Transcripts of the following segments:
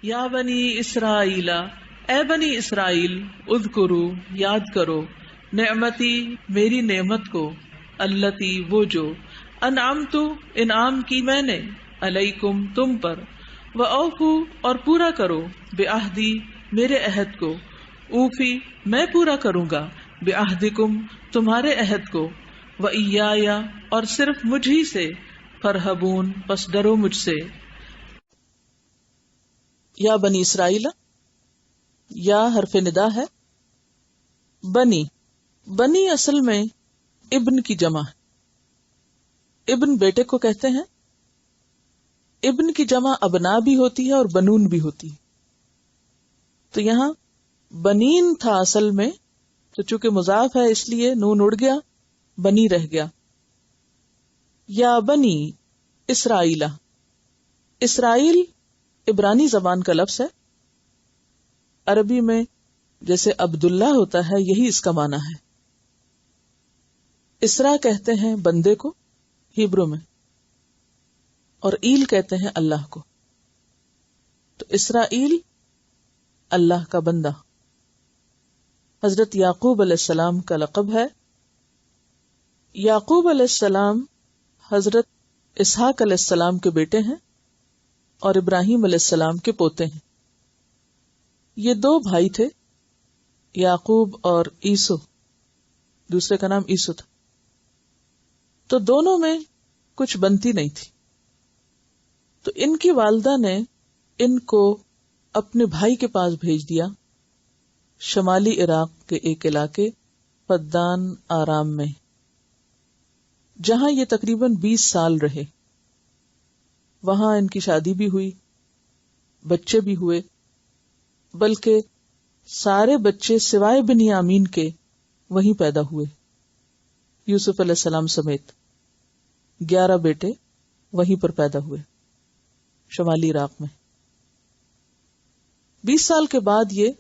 یا بنی اسرائیل، اے بنی اسرائیل، اذکرو یاد کرو، نعمتی میری نعمت کو، اللتی وہ جو، انعمت انعام کی میں نے، علیکم تم پر، وأوفوا اور پورا کرو، بعہدی میرے عہد کو، اوفی میں پورا کروں گا، بعہدکم تمہارے عہد کو، وإیایا اور صرف مجھ ہی سے، فرحبون پس ڈرو مجھ سے۔ یا بنی اسرائیل، یا حرف ندا ہے، بنی بنی اصل میں ابن کی جمع ہے، ابن بیٹے کو کہتے ہیں، ابن کی جمع ابنا بھی ہوتی ہے اور بنون بھی ہوتی ہے، تو یہاں بنین تھا اصل میں، تو چونکہ مضاف ہے اس لیے نون اڑ گیا، بنی رہ گیا۔ یا بنی اسرائیل، اسرائیل عبرانی زبان کا لفظ ہے، عربی میں جیسے عبداللہ ہوتا ہے یہی اس کا معنی ہے۔ اسرا کہتے ہیں بندے کو ہیبرو میں، اور ایل کہتے ہیں اللہ کو، تو اسرائیل اللہ کا بندہ۔ حضرت یعقوب علیہ السلام کا لقب ہے۔ یعقوب علیہ السلام حضرت اسحاق علیہ السلام کے بیٹے ہیں اور ابراہیم علیہ السلام کے پوتے ہیں۔ یہ دو بھائی تھے، یعقوب اور عیسو، دوسرے کا نام عیسو تھا، تو دونوں میں کچھ بنتی نہیں تھی، تو ان کی والدہ نے ان کو اپنے بھائی کے پاس بھیج دیا، شمالی عراق کے ایک علاقے پدان آرام میں، جہاں یہ تقریباً 20 سال رہے۔ وہاں ان کی شادی بھی ہوئی، بچے بھی ہوئے، بلکہ سارے بچے سوائے بنیامین کے وہیں پیدا ہوئے، یوسف علیہ السلام سمیت 11 بیٹے وہیں پر پیدا ہوئے شمالی عراق میں۔ 20 سال کے بعد یہ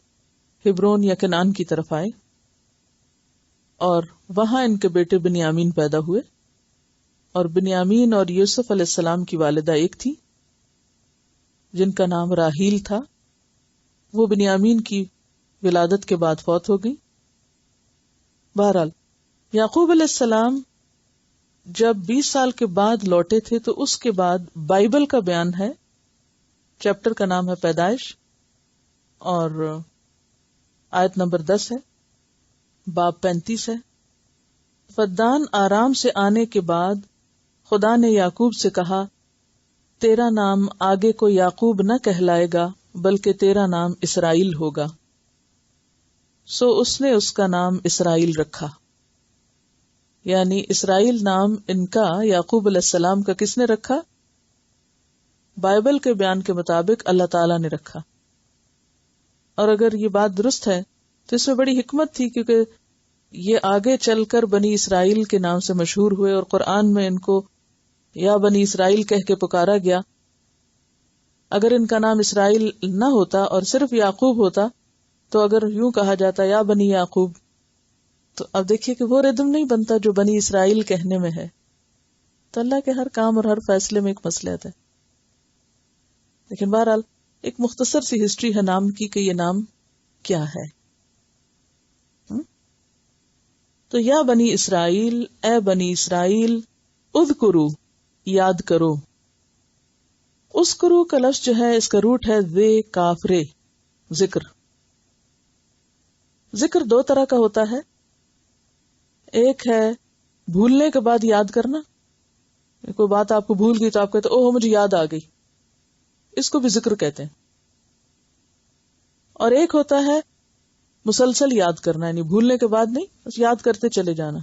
ہبرون یا کنعان کی طرف آئے، اور وہاں ان کے بیٹے بنیامین پیدا ہوئے، اور بنیامین اور یوسف علیہ السلام کی والدہ ایک تھی جن کا نام راحیل تھا، وہ بنیامین کی ولادت کے بعد فوت ہو گئی۔ بہرحال یعقوب علیہ السلام جب 20 سال کے بعد لوٹے تھے تو اس کے بعد بائبل کا بیان ہے، چیپٹر کا نام ہے پیدائش، اور آیت نمبر 10 ہے، باب 35 ہے۔ فدان آرام سے آنے کے بعد خدا نے یعقوب سے کہا، تیرا نام آگے کو یعقوب نہ کہلائے گا بلکہ تیرا نام اسرائیل ہوگا، سو اس نے اس کا نام اسرائیل رکھا۔ یعنی اسرائیل نام ان کا یعقوب علیہ السلام کا کس نے رکھا؟ بائبل کے بیان کے مطابق اللہ تعالیٰ نے رکھا۔ اور اگر یہ بات درست ہے تو اس میں بڑی حکمت تھی، کیونکہ یہ آگے چل کر بنی اسرائیل کے نام سے مشہور ہوئے، اور قرآن میں ان کو یا بنی اسرائیل کہہ کے پکارا گیا۔ اگر ان کا نام اسرائیل نہ ہوتا اور صرف یعقوب ہوتا تو اگر یوں کہا جاتا یا بنی یعقوب، تو اب دیکھیے کہ وہ ردم نہیں بنتا جو بنی اسرائیل کہنے میں ہے۔ تو اللہ کے ہر کام اور ہر فیصلے میں ایک مصلحت ہے۔ لیکن بہرحال ایک مختصر سی ہسٹری ہے نام کی کہ یہ نام کیا ہے۔ تو یا بنی اسرائیل، اے بنی اسرائیل، اذکرو یاد کرو۔ اذکرو کا لفظ جو ہے اس کا روٹ ہے ذے کافرے، ذکر۔ ذکر دو طرح کا ہوتا ہے، ایک ہے بھولنے کے بعد یاد کرنا، کوئی بات آپ کو بھول گئی تو آپ کہتے اوہ مجھے یاد آ گئی، اس کو بھی ذکر کہتے ہیں۔ اور ایک ہوتا ہے مسلسل یاد کرنا، یعنی بھولنے کے بعد نہیں، بس یاد کرتے چلے جانا۔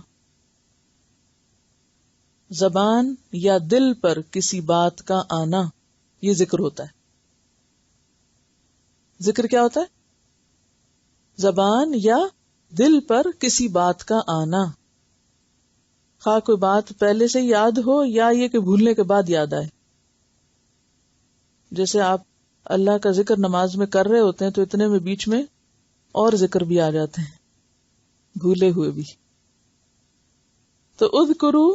زبان یا دل پر کسی بات کا آنا، یہ ذکر ہوتا ہے۔ ذکر کیا ہوتا ہے؟ زبان یا دل پر کسی بات کا آنا، خواہ کوئی بات پہلے سے یاد ہو یا یہ کہ بھولنے کے بعد یاد آئے۔ جیسے آپ اللہ کا ذکر نماز میں کر رہے ہوتے ہیں تو اتنے میں بیچ میں اور ذکر بھی آ جاتے ہیں، بھولے ہوئے بھی۔ تو اذکرو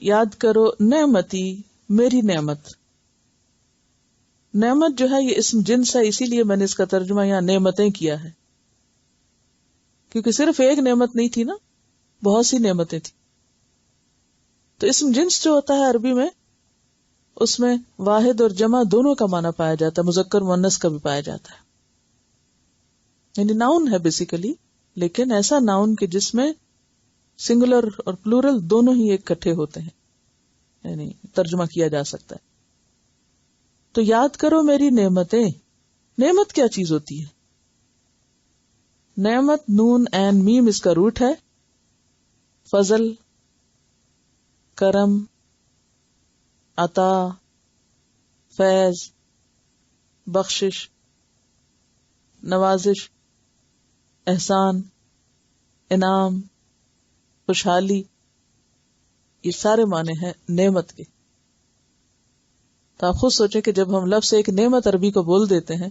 یاد کرو، نعمتی میری نعمت۔ نعمت جو ہے یہ اسم جنس ہے، اسی لیے میں نے اس کا ترجمہ یہاں نعمتیں کیا ہے، کیونکہ صرف ایک نعمت نہیں تھی نا، بہت سی نعمتیں تھی. تو اسم جنس جو ہوتا ہے عربی میں، اس میں واحد اور جمع دونوں کا معنی پایا جاتا ہے، مذکر مؤنث کا بھی پایا جاتا ہے. یعنی ناؤن ہے بیسیکلی، لیکن ایسا ناؤن کہ جس میں سنگولر اور پلورل دونوں ہی ایک کٹھے ہوتے ہیں، یعنی ترجمہ کیا جا سکتا ہے. تو یاد کرو میری نعمتیں. نعمت کیا چیز ہوتی ہے؟ نعمت نون عین میم اس کا روٹ ہے. فضل، کرم، عطا، فیض، بخشش، نوازش، احسان، انعام، خوشحالی، یہ سارے معنی ہیں نعمت کے. تو آپ خود سوچیں کہ جب ہم لفظ ایک نعمت عربی کو بول دیتے ہیں،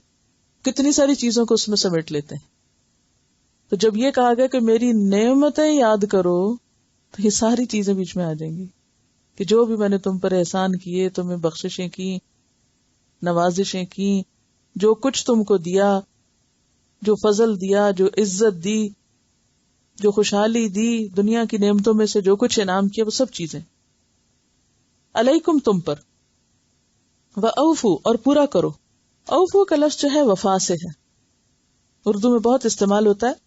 کتنی ساری چیزوں کو اس میں سمیٹ لیتے ہیں. تو جب یہ کہا گیا کہ میری نعمتیں یاد کرو، تو یہ ساری چیزیں بیچ میں آ جائیں گی کہ جو بھی میں نے تم پر احسان کیے، تمہیں بخششیں کی، نوازشیں کی، جو کچھ تم کو دیا، جو فضل دیا، جو عزت دی، جو خوشحالی دی، دنیا کی نعمتوں میں سے جو کچھ انعام کیا، وہ سب چیزیں علیکم تم پر. وَأَوْفُوا اور پورا کرو. اوفو کا لفظ جو ہے وفا سے ہے، اردو میں بہت استعمال ہوتا ہے.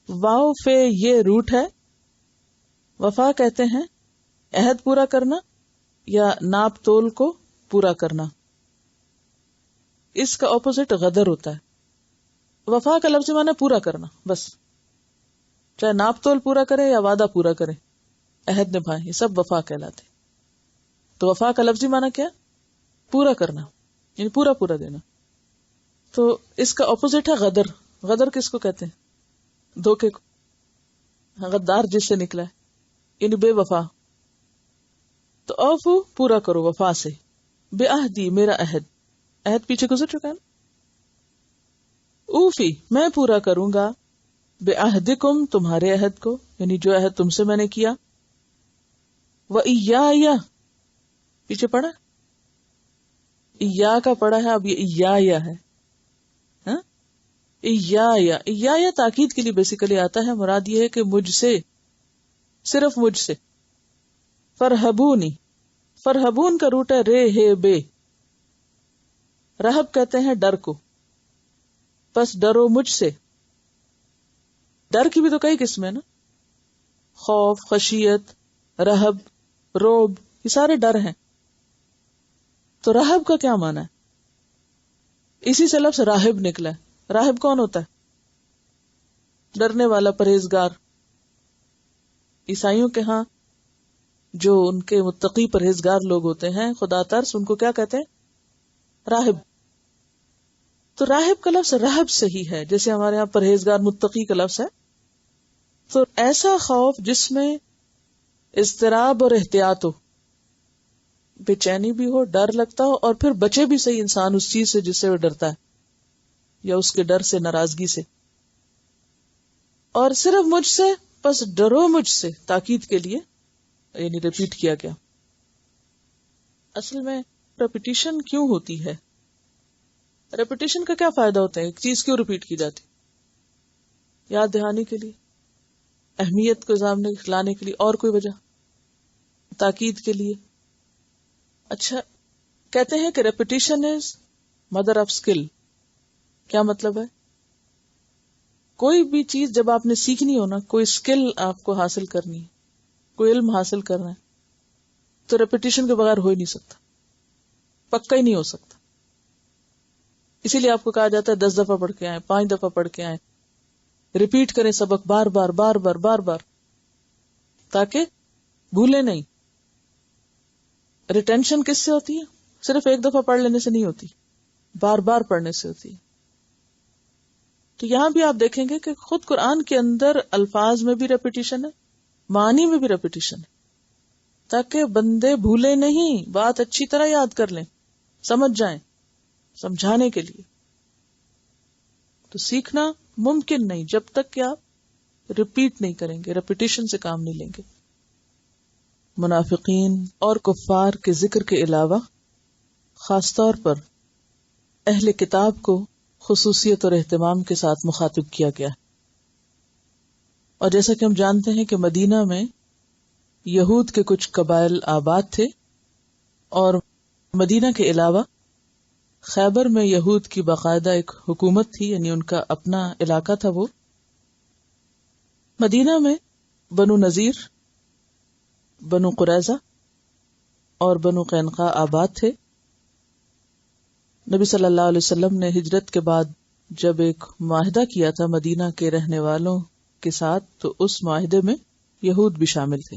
واو فے یہ روٹ ہے. وفا کہتے ہیں عہد پورا کرنا یا ناپ تول کو پورا کرنا. اس کا اپوزٹ غدر ہوتا ہے. وفا کا لفظ معنی پورا کرنا، بس چاہے ناپ تول پورا کرے یا وعدہ پورا کرے، عہد نبھائے، یہ سب وفا کہلاتے. تو وفا کا لفظی معنی کیا؟ پورا کرنا، یعنی پورا پورا دینا. تو اس کا اپوزٹ ہے غدر. غدر کس کو کہتے ہیں؟ دھوکے کو. غدار جس سے نکلا ہے، یعنی بے وفا. تو اوفو پورا کرو وفا سے. بے عہدی میرا عہد. عہد پیچھے گزر چکا ہے نا. اوفی میں پورا کروں گا، بے عہدکم تمہارے عہد کو، یعنی جو عہد تم سے میں نے کیا. وَإِيَّايَ پیچھے پڑھا، ایا کا پڑھا ہے، اب یہ ایا ہے. ایا تاکید کے لیے بیسیکلی آتا ہے. مراد یہ ہے کہ مجھ سے، صرف مجھ سے. فرہبونی، فرہبون کا روٹ ہے رے ہے بے. رہب کہتے ہیں ڈر کو، بس ڈرو مجھ سے. ڈر کی بھی تو کئی قسمیں نا، خوف، خشیت، رہب، روب، یہ سارے ڈر ہیں. تو راہب کا کیا معنی ہے؟ اسی سے لفظ راہب نکلا ہے. راہب کون ہوتا ہے؟ ڈرنے والا، پرہیزگار. عیسائیوں کے ہاں جو ان کے متقی پرہیزگار لوگ ہوتے ہیں، خدا ترس، ان کو کیا کہتے ہیں؟ راہب. تو راہب کا لفظ رہب سے ہی ہے، جیسے ہمارے ہاں پرہیزگار متقی کا لفظ ہے. تو ایسا خوف جس میں اضطراب اور احتیاط ہو، بے چینی بھی ہو، ڈر لگتا ہو، اور پھر بچے بھی صحیح انسان اس چیز سے جس سے وہ ڈرتا ہے، یا اس کے ڈر سے، ناراضگی سے. اور صرف مجھ سے، بس ڈرو مجھ سے، تاکید کے لیے یعنی ریپیٹ کیا گیا. اصل میں ریپیٹیشن کیوں ہوتی ہے؟ ریپیٹیشن کا کیا فائدہ ہوتا ہے؟ ایک چیز کیوں ریپیٹ کی جاتی؟ یاد دہانی کے لیے، اہمیت کو سامنے لانے کے لیے، اور کوئی وجہ؟ تاکید کے لیے. اچھا، کہتے ہیں کہ repetition is mother of skill. کیا مطلب ہے؟ کوئی بھی چیز جب آپ نے سیکھنی ہو نا، کوئی اسکل آپ کو حاصل کرنی ہے، کوئی علم حاصل کرنا ہے، تو ریپیٹیشن کے بغیر ہو ہی نہیں سکتا، پکا ہی نہیں ہو سکتا. اسی لیے آپ کو کہا جاتا ہے 10 دفعہ پڑھ کے آئیں، 5 دفعہ پڑھ کے آئیں، ریپیٹ کریں سبق بار بار بار بار بار بار، تاکہ بھولے نہیں. ریٹینشن کس سے ہوتی ہے؟ صرف ایک دفعہ پڑھ لینے سے نہیں ہوتی، بار بار پڑھنے سے ہوتی ہے. تو یہاں بھی آپ دیکھیں گے کہ خود قرآن کے اندر الفاظ میں بھی ریپیٹیشن ہے، معنی میں بھی ریپیٹیشن ہے، تاکہ بندے بھولے نہیں، بات اچھی طرح یاد کر لیں، سمجھ جائیں، سمجھانے کے لیے. تو سیکھنا ممکن نہیں جب تک کہ آپ ریپیٹ نہیں کریں گے، ریپیٹیشن سے کام نہیں لیں گے. منافقین اور کفار کے ذکر کے علاوہ خاص طور پر اہل کتاب کو خصوصیت اور اہتمام کے ساتھ مخاطب کیا گیا. اور جیسا کہ ہم جانتے ہیں کہ مدینہ میں یہود کے کچھ قبائل آباد تھے، اور مدینہ کے علاوہ خیبر میں یہود کی باقاعدہ ایک حکومت تھی، یعنی ان کا اپنا علاقہ تھا. وہ مدینہ میں بنو نذیر، بنو قریظہ اور بنو قینقاع آباد تھے. نبی صلی اللہ علیہ وسلم نے ہجرت کے بعد جب ایک معاہدہ کیا تھا مدینہ کے رہنے والوں کے ساتھ، تو اس معاہدے میں یہود بھی شامل تھے،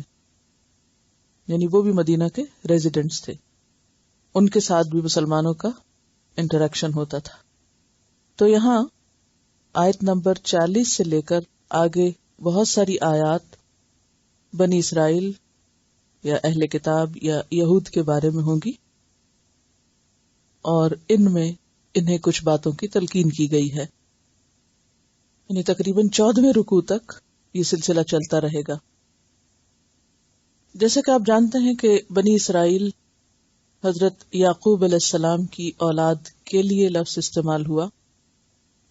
یعنی وہ بھی مدینہ کے ریزیڈنٹس تھے، ان کے ساتھ بھی مسلمانوں کا انٹریکشن ہوتا تھا. تو یہاں آیت نمبر 40 سے لے کر آگے بہت ساری آیات بنی اسرائیل یا اہل کتاب یا یہود کے بارے میں ہوں گی، اور ان میں انہیں کچھ باتوں کی تلقین کی گئی ہے. یعنی تقریباً 14ویں رکوع تک یہ سلسلہ چلتا رہے گا. جیسے کہ آپ جانتے ہیں کہ بنی اسرائیل حضرت یعقوب علیہ السلام کی اولاد کے لیے لفظ استعمال ہوا،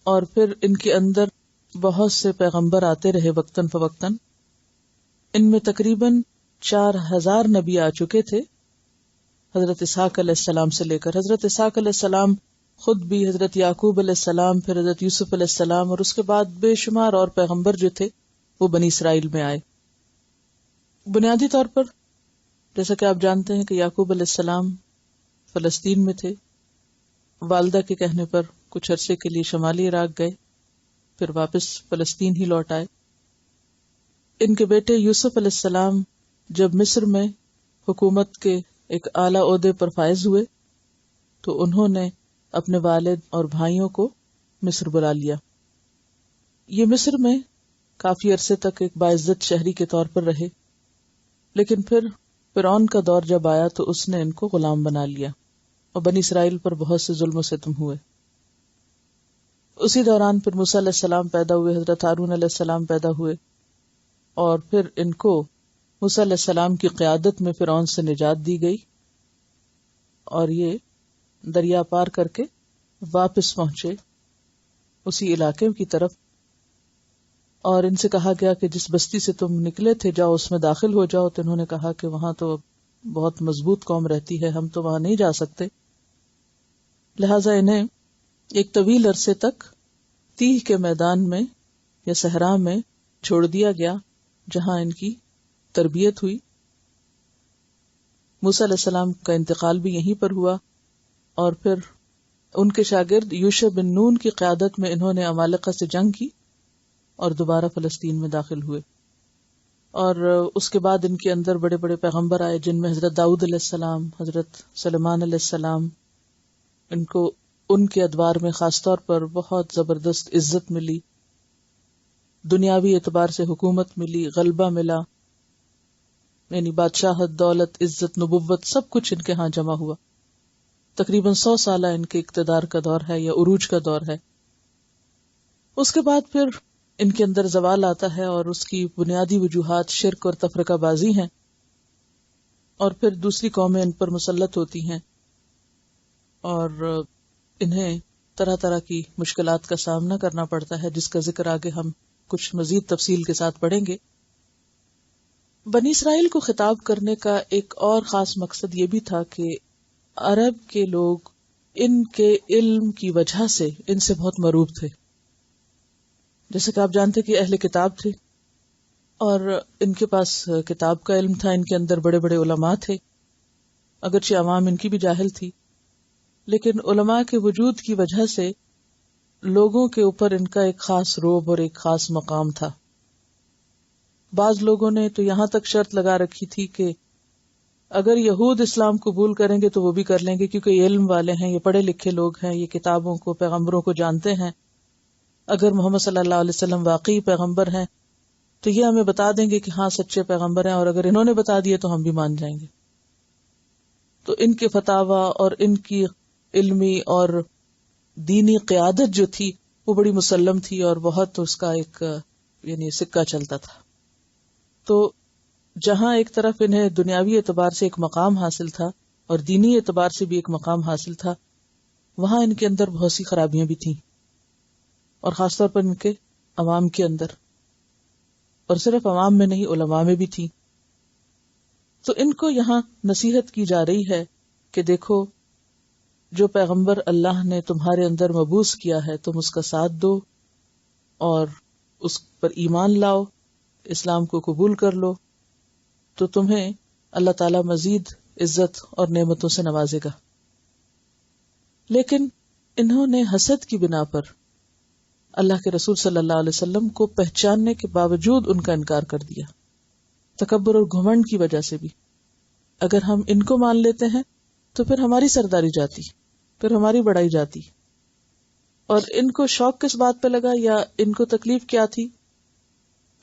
اور پھر ان کے اندر بہت سے پیغمبر آتے رہے وقتاً فوقتاً. ان میں تقریباً 4000 نبی آ چکے تھے حضرت اسحاق علیہ السلام سے لے کر. حضرت اسحاق علیہ السلام خود بھی، حضرت یعقوب علیہ السلام، پھر حضرت یوسف علیہ السلام، اور اس کے بعد بے شمار اور پیغمبر جو تھے وہ بنی اسرائیل میں آئے. بنیادی طور پر جیسا کہ آپ جانتے ہیں کہ یعقوب علیہ السلام فلسطین میں تھے، والدہ کے کہنے پر کچھ عرصے کے لیے شمالی عراق گئے، پھر واپس فلسطین ہی لوٹ آئے. ان کے بیٹے یوسف علیہ السلام جب مصر میں حکومت کے ایک اعلیٰ عہدے پر فائز ہوئے تو انہوں نے اپنے والد اور بھائیوں کو مصر بلا لیا. یہ مصر میں کافی عرصے تک ایک باعزت شہری کے طور پر رہے، لیکن پھر فرعون کا دور جب آیا تو اس نے ان کو غلام بنا لیا، اور بنی اسرائیل پر بہت سے ظلم و ستم ہوئے. اسی دوران پھر موسیٰ علیہ السلام پیدا ہوئے، حضرت ہارون علیہ السلام پیدا ہوئے، اور پھر ان کو موسیٰ علیہ السلام کی قیادت میں فرعون سے نجات دی گئی، اور یہ دریا پار کر کے واپس پہنچے اسی علاقے کی طرف. اور ان سے کہا گیا کہ جس بستی سے تم نکلے تھے جاؤ اس میں داخل ہو جاؤ. تو انہوں نے کہا کہ وہاں تو بہت مضبوط قوم رہتی ہے، ہم تو وہاں نہیں جا سکتے. لہٰذا انہیں ایک طویل عرصے تک تیہ کے میدان میں یا صحرا میں چھوڑ دیا گیا، جہاں ان کی تربیت ہوئی. موسیٰ علیہ السلام کا انتقال بھی یہیں پر ہوا، اور پھر ان کے شاگرد یوشع بن نون کی قیادت میں انہوں نے عمالقہ سے جنگ کی اور دوبارہ فلسطین میں داخل ہوئے. اور اس کے بعد ان کے اندر بڑے بڑے پیغمبر آئے، جن میں حضرت داؤد علیہ السلام، حضرت سلیمان علیہ السلام. ان کو ان کے ادوار میں خاص طور پر بہت زبردست عزت ملی، دنیاوی اعتبار سے حکومت ملی، غلبہ ملا، یعنی بادشاہت، دولت، عزت، نبوت سب کچھ ان کے ہاں جمع ہوا. تقریباً 100 سالہ ان کے اقتدار کا دور ہے یا عروج کا دور ہے. اس کے بعد پھر ان کے اندر زوال آتا ہے، اور اس کی بنیادی وجوہات شرک اور تفرقہ بازی ہیں، اور پھر دوسری قومیں ان پر مسلط ہوتی ہیں، اور انہیں طرح طرح کی مشکلات کا سامنا کرنا پڑتا ہے، جس کا ذکر آگے ہم کچھ مزید تفصیل کے ساتھ پڑھیں گے. بنی اسرائیل کو خطاب کرنے کا ایک اور خاص مقصد یہ بھی تھا کہ عرب کے لوگ ان کے علم کی وجہ سے ان سے بہت مرعوب تھے. جیسے کہ آپ جانتے کہ اہل کتاب تھے، اور ان کے پاس کتاب کا علم تھا، ان کے اندر بڑے بڑے علماء تھے، اگرچہ عوام ان کی بھی جاہل تھی، لیکن علماء کے وجود کی وجہ سے لوگوں کے اوپر ان کا ایک خاص رعب اور ایک خاص مقام تھا. بعض لوگوں نے تو یہاں تک شرط لگا رکھی تھی کہ اگر یہود اسلام قبول کریں گے تو وہ بھی کر لیں گے، کیونکہ یہ علم والے ہیں، یہ پڑھے لکھے لوگ ہیں، یہ کتابوں کو، پیغمبروں کو جانتے ہیں. اگر محمد صلی اللہ علیہ وسلم واقعی پیغمبر ہیں تو یہ ہمیں بتا دیں گے کہ ہاں سچے پیغمبر ہیں، اور اگر انہوں نے بتا دیے تو ہم بھی مان جائیں گے. تو ان کے فتاوی اور ان کی علمی اور دینی قیادت جو تھی وہ بڑی مسلم تھی، اور بہت اس کا ایک یعنی سکہ چلتا تھا. تو جہاں ایک طرف انہیں دنیاوی اعتبار سے ایک مقام حاصل تھا اور دینی اعتبار سے بھی ایک مقام حاصل تھا، وہاں ان کے اندر بہت سی خرابیاں بھی تھیں، اور خاص طور پر ان کے عوام کے اندر، اور صرف عوام میں نہیں، علماء میں بھی تھی. تو ان کو یہاں نصیحت کی جا رہی ہے کہ دیکھو، جو پیغمبر اللہ نے تمہارے اندر مبعوث کیا ہے تم اس کا ساتھ دو اور اس پر ایمان لاؤ، اسلام کو قبول کر لو، تو تمہیں اللہ تعالی مزید عزت اور نعمتوں سے نوازے گا. لیکن انہوں نے حسد کی بنا پر اللہ کے رسول صلی اللہ علیہ وسلم کو پہچاننے کے باوجود ان کا انکار کر دیا، تکبر اور گھمنڈ کی وجہ سے بھی. اگر ہم ان کو مان لیتے ہیں تو پھر ہماری سرداری جاتی، پھر ہماری بڑائی جاتی. اور ان کو شوق کس بات پہ لگا، یا ان کو تکلیف کیا تھی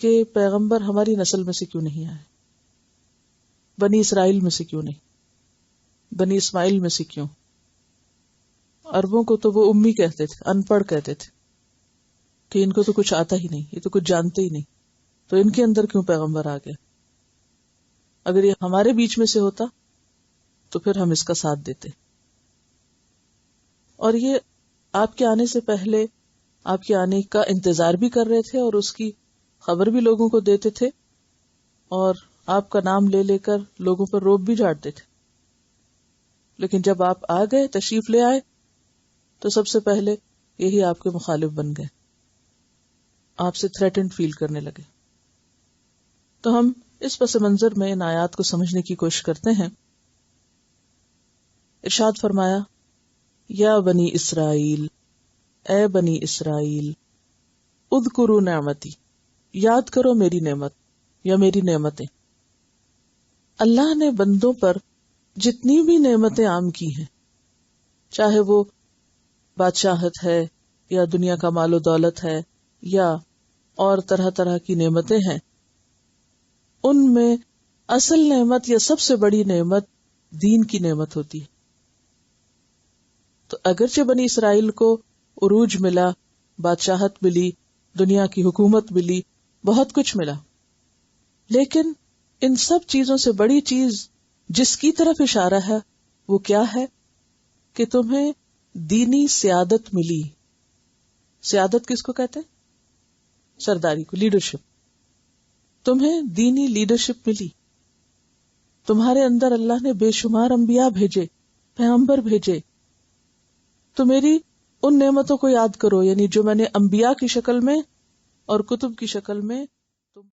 کہ پیغمبر ہماری نسل میں سے کیوں نہیں آئے، بنی اسرائیل میں سے کیوں نہیں، بنی اسماعیل میں سے کیوں. عربوں کو تو وہ امی کہتے تھے، ان پڑھ کہتے تھے کہ ان کو تو کچھ آتا ہی نہیں، یہ تو کچھ جانتے ہی نہیں، تو ان کے اندر کیوں پیغمبر آ گیا. اگر یہ ہمارے بیچ میں سے ہوتا تو پھر ہم اس کا ساتھ دیتے. اور یہ آپ کے آنے سے پہلے آپ کے آنے کا انتظار بھی کر رہے تھے، اور اس کی خبر بھی لوگوں کو دیتے تھے، اور آپ کا نام لے لے کر لوگوں پر روب بھی جھاڑتے تھے. لیکن جب آپ آ گئے، تشریف لے آئے، تو سب سے پہلے یہی آپ کے مخالف بن گئے، آپ سے تھریٹنڈ فیل کرنے لگے. تو ہم اس پس منظر میں ان آیات کو سمجھنے کی کوشش کرتے ہیں. ارشاد فرمایا، یا بنی اسرائیل، اے بنی اسرائیل، اذکروا نعمتی، یاد کرو میری نعمت یا میری نعمتیں. اللہ نے بندوں پر جتنی بھی نعمتیں عام کی ہیں، چاہے وہ بادشاہت ہے یا دنیا کا مال و دولت ہے یا اور طرح طرح کی نعمتیں ہیں، ان میں اصل نعمت یا سب سے بڑی نعمت دین کی نعمت ہوتی ہے. تو اگرچہ بنی اسرائیل کو عروج ملا، بادشاہت ملی، دنیا کی حکومت ملی، بہت کچھ ملا، لیکن ان سب چیزوں سے بڑی چیز جس کی طرف اشارہ ہے وہ کیا ہے کہ تمہیں دینی سیادت ملی. سیادت کس کو کہتے ہیں؟ سرداری کو، لیڈرشپ. تمہیں دینی لیڈرشپ ملی. تمہارے اندر اللہ نے بے شمار انبیاء بھیجے، پیغمبر بھیجے. تو میری ان نعمتوں کو یاد کرو، یعنی جو میں نے انبیاء کی شکل میں اور کتب کی شکل میں